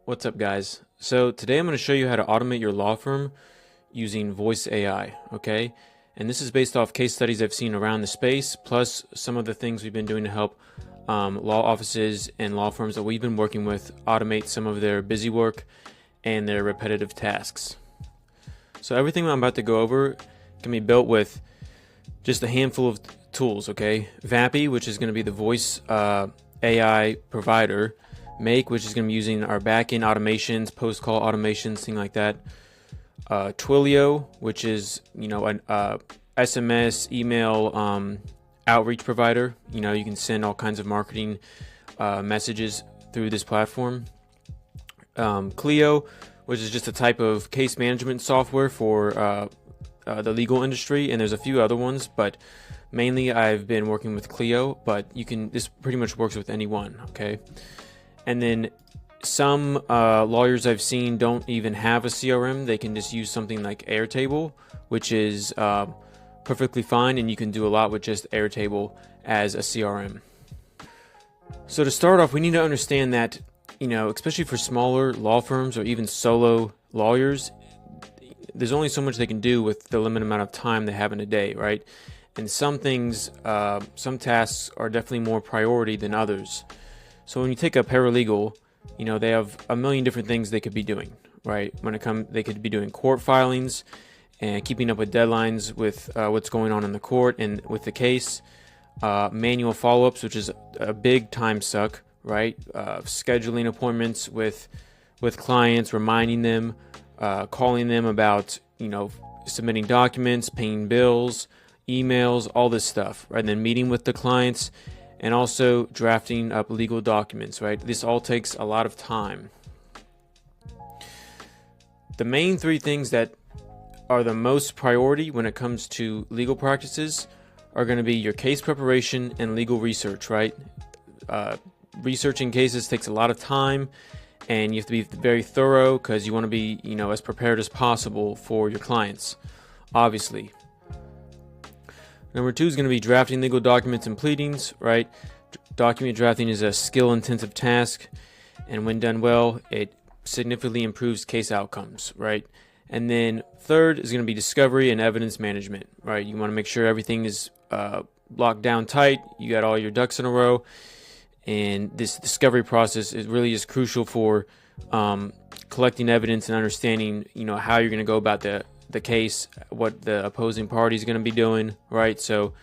What's up, guys? So today I'm going to show you how to automate your law firm using Voice AI, okay? And this is based off case studies I've seen around the space, plus some of the things we've been doing to help law offices and law firms that we've been working with automate some of their busy work and their repetitive tasks. So everything I'm about to go over can be built with just a handful of tools, okay? Vappy, which is going to be the voice AI provider. Make, which is going to be using our backend automations, post-call automations, thing like that. Twilio, which is an SMS, email outreach provider. You can send all kinds of marketing messages through this platform. Clio, which is just a type of case management software for the legal industry, and there's a few other ones, but mainly I've been working with Clio. But this pretty much works with any one, okay? And then some lawyers I've seen don't even have a CRM. They can just use something like Airtable, which is perfectly fine, and you can do a lot with just Airtable as a CRM. So to start off, we need to understand that, especially for smaller law firms or even solo lawyers, there's only so much they can do with the limited amount of time they have in a day, right? And some things, some tasks are definitely more priority than others. So when you take a paralegal, they have a million different things they could be doing, right? They could be doing court filings and keeping up with deadlines with what's going on in the court and with the case, manual follow-ups, which is a big time suck, right? Scheduling appointments with clients, reminding them, calling them about, submitting documents, paying bills, emails, all this stuff, right? And then meeting with the clients, and also drafting up legal documents, right? This all takes a lot of time. The main three things that are the most priority when it comes to legal practices are going to be your case preparation and legal research, right? Researching cases takes a lot of time, and you have to be very thorough because you want to be, as prepared as possible for your clients, obviously. Number 2 is going to be drafting legal documents and pleadings, right? Document drafting is a skill-intensive task, and when done well, it significantly improves case outcomes, right? And then third is going to be discovery and evidence management, right? You want to make sure everything is locked down tight, you got all your ducks in a row, and this discovery process is really just crucial for collecting evidence and understanding, how you're going to go about the case, what the opposing party is going to be doing, right? So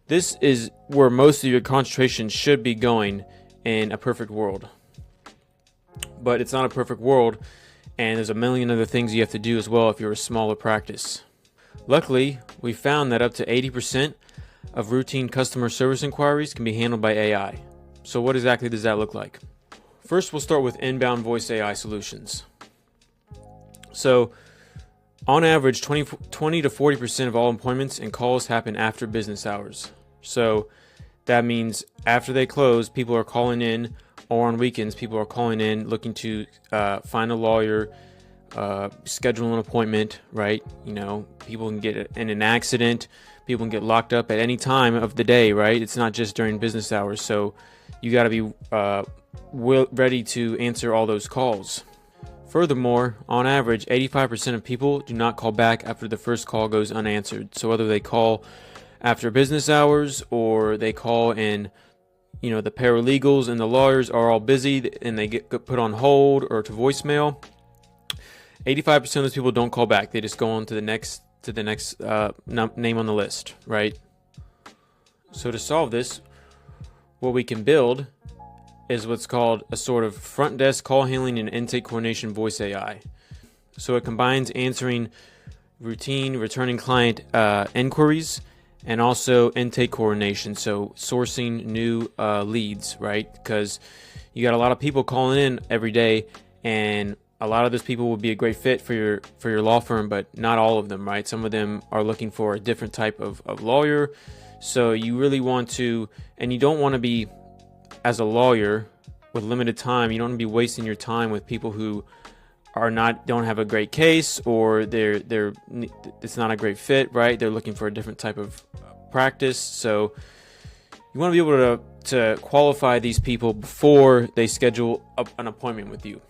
this is where most of your concentration should be going in a perfect world. But it's not a perfect world, and there's a million other things you have to do as well if you're a smaller practice. Luckily, we found that up to 80% of routine customer service inquiries can be handled by AI. So what exactly does that look like? First, we'll start with inbound voice AI solutions. So on average, 20 to 40% of all appointments and calls happen after business hours. So that means after they close, people are calling in, or on weekends, people are calling in looking to find a lawyer, schedule an appointment, right? People can get in an accident, people can get locked up at any time of the day, right? It's not just during business hours. So you got to be ready to answer all those calls. Furthermore, on average, 85% of people do not call back after the first call goes unanswered. So whether they call after business hours or they call and, the paralegals and the lawyers are all busy and they get put on hold or to voicemail, 85% of those people don't call back. They just go on to the next name on the list, right? So to solve this, what we can build is what's called a sort of front desk call handling and intake coordination voice AI. So it combines answering routine returning client inquiries and also intake coordination, so sourcing new leads, right? Because you got a lot of people calling in every day, and a lot of those people would be a great fit for your law firm, but not all of them, right? Some of them are looking for a different type of lawyer. So you really want to, and you don't want to be, as a lawyer with limited time, you don't want to be wasting your time with people who don't have a great case, or it's not a great fit, right? They're looking for a different type of practice. So you want to be able to qualify these people before they schedule an appointment with you.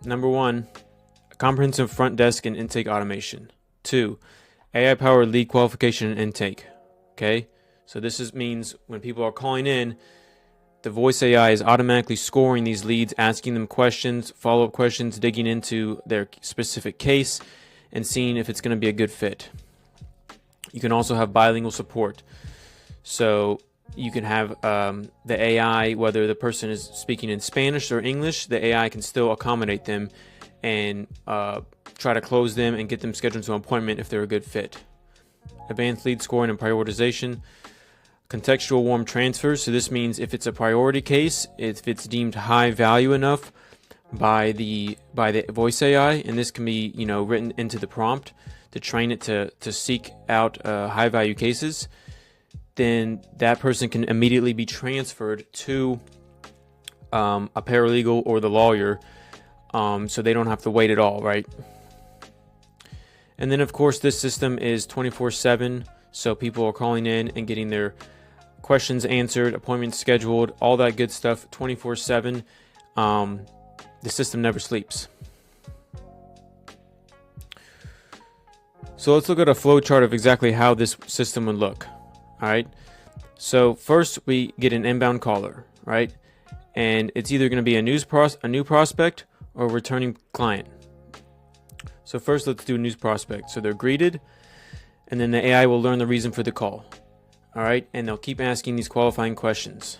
Number 1, comprehensive front desk and intake automation. 2, AI-powered lead qualification and intake. Okay, so means when people are calling in, the voice AI is automatically scoring these leads, asking them questions, follow-up questions, digging into their specific case, and seeing if it's going to be a good fit. You can also have bilingual support. So you can have the AI, whether the person is speaking in Spanish or English, the AI can still accommodate them and try to close them and get them scheduled to an appointment if they're a good fit. Advanced lead scoring and prioritization. Contextual warm transfers. So this means if it's a priority case, if it's deemed high value enough by the voice AI, and this can be written into the prompt to train it to seek out high value cases, then that person can immediately be transferred to a paralegal or the lawyer, so they don't have to wait at all, right? And then of course this system is 24/7, so people are calling in and getting their questions answered, appointments scheduled, all that good stuff 24/7. The system never sleeps. So let's look at a flow chart of exactly how this system would look. All right. So first we get an inbound caller, right? And it's either going to be a new prospect or a returning client. So first let's do a news prospect. So they're greeted, and then the AI will learn the reason for the call. All right. And they'll keep asking these qualifying questions,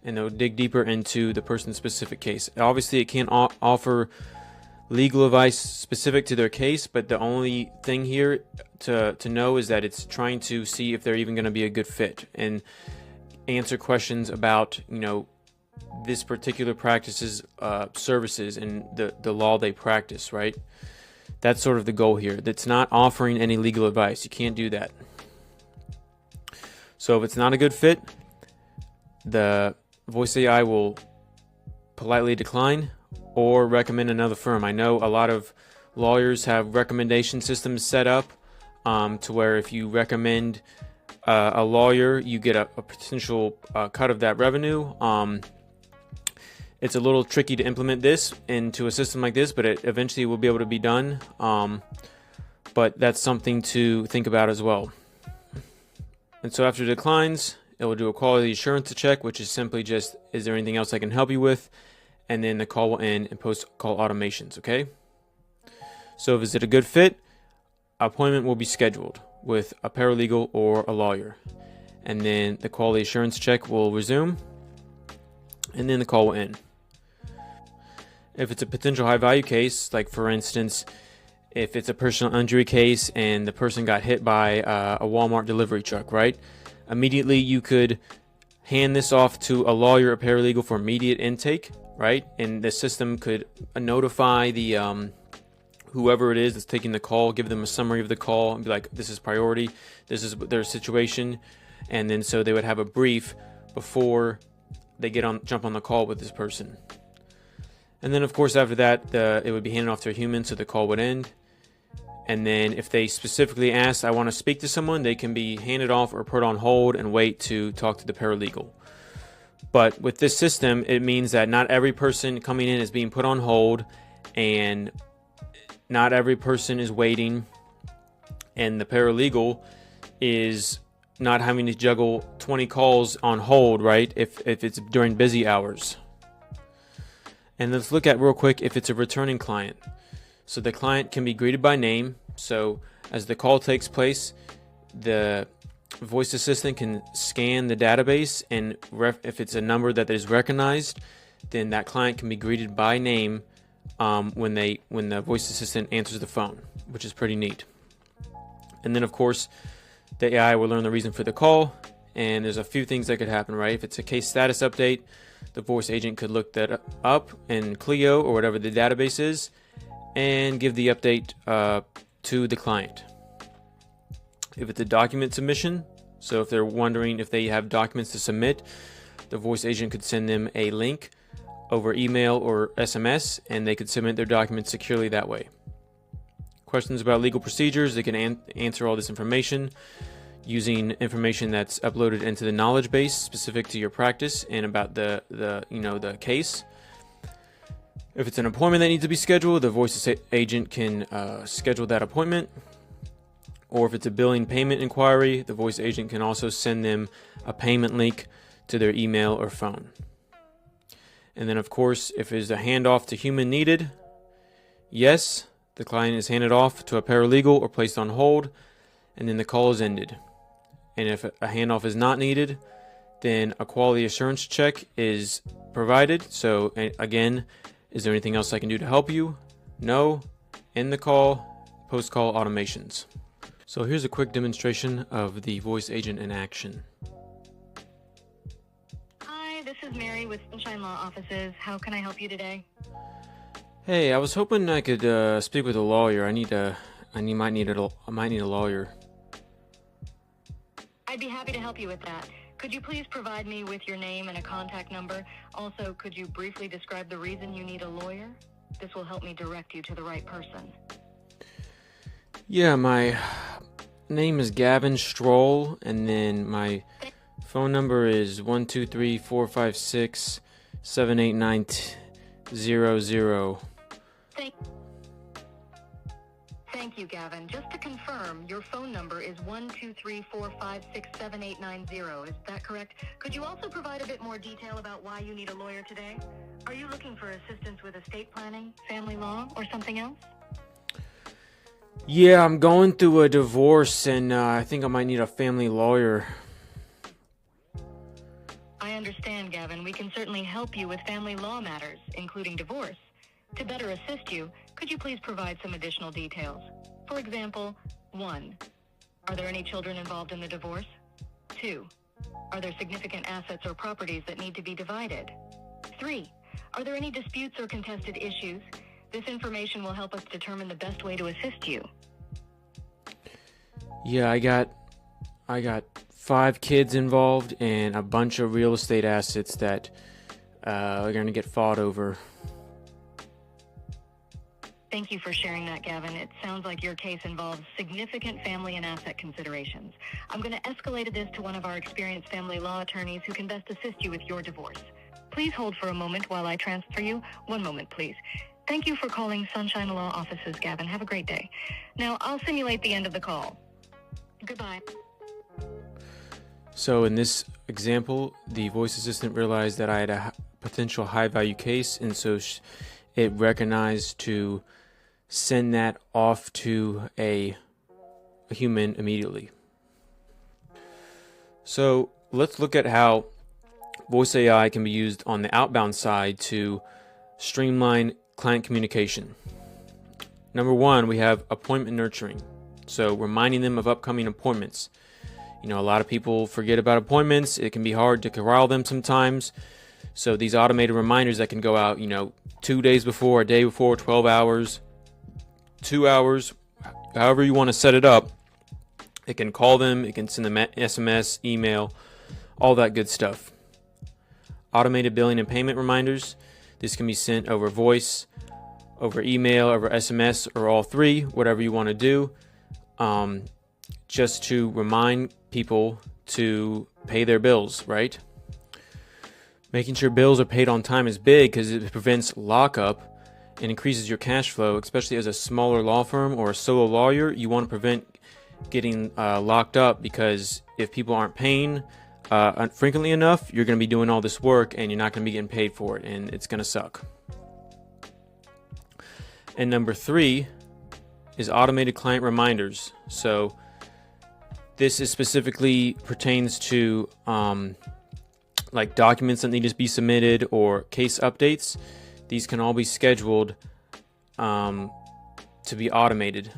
and they'll dig deeper into the person's specific case. Obviously, it can't offer legal advice specific to their case, but the only thing here to know is that it's trying to see if they're even going to be a good fit and answer questions about this particular practice's services and the law they practice, right? That's sort of the goal here. That's not offering any legal advice. You can't do that. So if it's not a good fit, the voice AI will politely decline or recommend another firm. I know a lot of lawyers have recommendation systems set up to where if you recommend a lawyer, you get a potential cut of that revenue. It's a little tricky to implement this into a system like this, but it eventually will be able to be done. But that's something to think about as well. And so after it declines, it will do a quality assurance check, which is simply just, is there anything else I can help you with? And then the call will end and post-call automations, okay? So if it's a good fit, appointment will be scheduled with a paralegal or a lawyer. And then the quality assurance check will resume, and then the call will end. If it's a potential high-value case, like for instance, if it's a personal injury case and the person got hit by a Walmart delivery truck, right? Immediately you could hand this off to a lawyer or paralegal for immediate intake, right? And the system could notify the whoever it is that's taking the call, give them a summary of the call and be like, this is priority, this is their situation. And then so they would have a brief before they jump on the call with this person. And then of course after that, it would be handed off to a human, so the call would end. And then if they specifically ask, I want to speak to someone, they can be handed off or put on hold and wait to talk to the paralegal. But with this system, it means that not every person coming in is being put on hold, and not every person is waiting, and the paralegal is not having to juggle 20 calls on hold, right? If it's during busy hours. And let's look at real quick if it's a returning client. So the client can be greeted by name. So as the call takes place, the voice assistant can scan the database, and if it's a number that is recognized, then that client can be greeted by name when the voice assistant answers the phone, which is pretty neat. And then of course, the AI will learn the reason for the call, and there's a few things that could happen, right? If it's a case status update, the voice agent could look that up in Clio or whatever the database is, and give the update to the client. If it's a document submission, so if they're wondering if they have documents to submit, the voice agent could send them a link over email or SMS, and they could submit their documents securely that way. Questions about legal procedures, they can answer all this information using information that's uploaded into the knowledge base specific to your practice and about the case. If it's an appointment that needs to be scheduled, the voice agent can schedule that appointment. Or if it's a billing payment inquiry, the voice agent can also send them a payment link to their email or phone. And then, of course, if there's a handoff to human needed, yes, the client is handed off to a paralegal or placed on hold, and then the call is ended. And if a handoff is not needed, then a quality assurance check is provided. So again, is there anything else I can do to help you? No. End the call, post-call automations. So here's a quick demonstration of the voice agent in action. Hi, this is Mary with Sunshine Law Offices. How can I help you today? Hey, I was hoping I could speak with a lawyer. I might need a lawyer. I'd be happy to help you with that. Could you please provide me with your name and a contact number? Also, could you briefly describe the reason you need a lawyer? This will help me direct you to the right person. Yeah, my name is Gavin Stroll, and then my phone number is 123-456-78900. Thank you, Gavin. Just to confirm, your phone number is 123-456-7890. Is that correct? Could you also provide a bit more detail about why you need a lawyer today? Are you looking for assistance with estate planning, family law, or something else? Yeah, I'm going through a divorce, and I think I might need a family lawyer. I understand, Gavin. We can certainly help you with family law matters, including divorce. To better assist you, could you please provide some additional details? For example, 1. Are there any children involved in the divorce? 2. Are there significant assets or properties that need to be divided? 3. Are there any disputes or contested issues? This information will help us determine the best way to assist you. Yeah, I got 5 kids involved and a bunch of real estate assets that are going to get fought over. Thank you for sharing that, Gavin. It sounds like your case involves significant family and asset considerations. I'm going to escalate this to one of our experienced family law attorneys who can best assist you with your divorce. Please hold for a moment while I transfer you. One moment, please. Thank you for calling Sunshine Law Offices, Gavin. Have a great day. Now, I'll simulate the end of the call. Goodbye. So in this example, the voice assistant realized that I had a potential high-value case, and so it recognized to send that off to a human immediately. So let's look at how voice AI can be used on the outbound side to streamline client communication. Number 1, we have appointment nurturing. So reminding them of upcoming appointments. You know, a lot of people forget about appointments. It can be hard to corral them sometimes. So these automated reminders that can go out, 2 days before, a day before, 12 hours, 2 hours, however you want to set it up. It can call them, it can send them SMS, email, all that good stuff. Automated billing and payment reminders. This can be sent over voice, over email, over SMS, or all three, whatever you want to do. Just to remind people to pay their bills, right? Making sure bills are paid on time is big because it prevents lockup and increases your cash flow, especially as a smaller law firm or a solo lawyer. You want to prevent getting locked up, because if people aren't paying frequently enough, you're going to be doing all this work and you're not going to be getting paid for it, and it's going to suck. And number 3 is automated client reminders. So this is specifically pertains to like documents that need to be submitted or case updates. These can all be scheduled to be automated.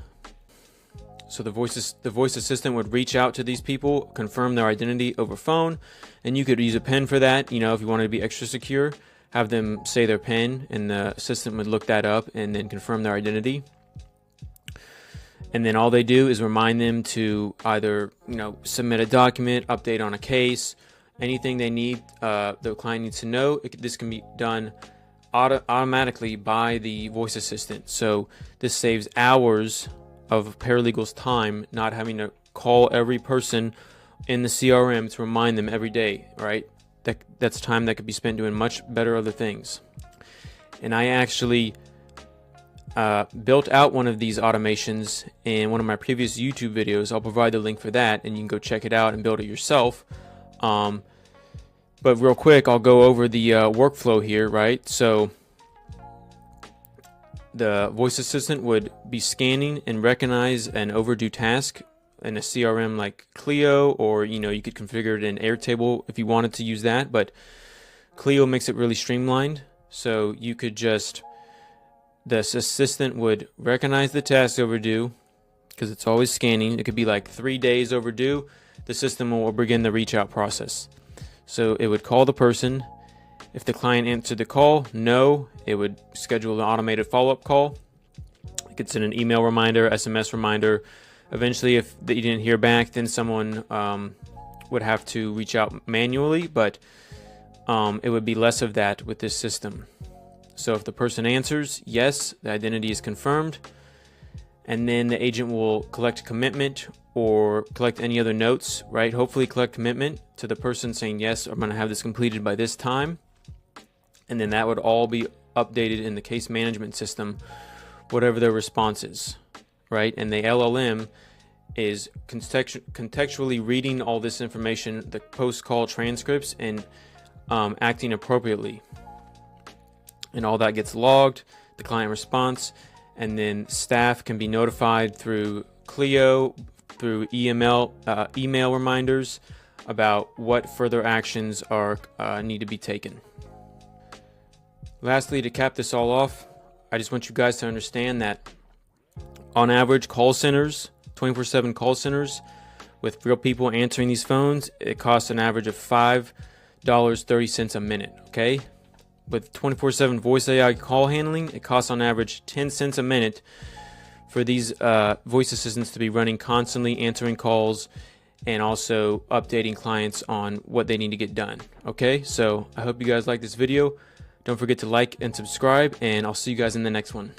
So the voice assistant would reach out to these people, confirm their identity over phone, and you could use a PIN for that. If you wanted to be extra secure, have them say their PIN, and the assistant would look that up and then confirm their identity. And then all they do is remind them to either, submit a document, update on a case, anything they need, the client needs to know. This can be done automatically by the voice assistant. So this saves hours of paralegals' time, not having to call every person in the CRM to remind them every day, right? That's time that could be spent doing much better other things. And I actually built out one of these automations in one of my previous YouTube videos. I'll provide the link for that, and you can go check it out and build it yourself. But real quick, I'll go over the workflow here, right? So the voice assistant would be scanning and recognize an overdue task in a CRM like Clio, or you could configure it in Airtable if you wanted to use that, but Clio makes it really streamlined. So you could the assistant would recognize the task overdue, because it's always scanning. It could be like 3 days overdue. The system will begin the reach out process. So it would call the person. If the client answered the call, no, it would schedule an automated follow-up call. It could send an email reminder, SMS reminder. Eventually, if you didn't hear back, then someone would have to reach out manually, but it would be less of that with this system. So if the person answers, yes, the identity is confirmed, and then the agent will collect commitment or collect any other notes, right? Hopefully collect commitment to the person saying, yes, I'm going to have this completed by this time. And then that would all be updated in the case management system, whatever their response is, right? And the LLM is contextually reading all this information, the post-call transcripts, and acting appropriately. And all that gets logged, the client response, and then staff can be notified through Clio, through email reminders about what further actions are need to be taken. Lastly, to cap this all off, I just want you guys to understand that on average, call centers, 24/7 call centers with real people answering these phones, it costs an average of $5.30 a minute, okay? With 24/7 voice AI call handling, it costs on average 10 cents a minute for these voice assistants to be running constantly, answering calls, and also updating clients on what they need to get done. Okay, so I hope you guys like this video. Don't forget to like and subscribe, and I'll see you guys in the next one.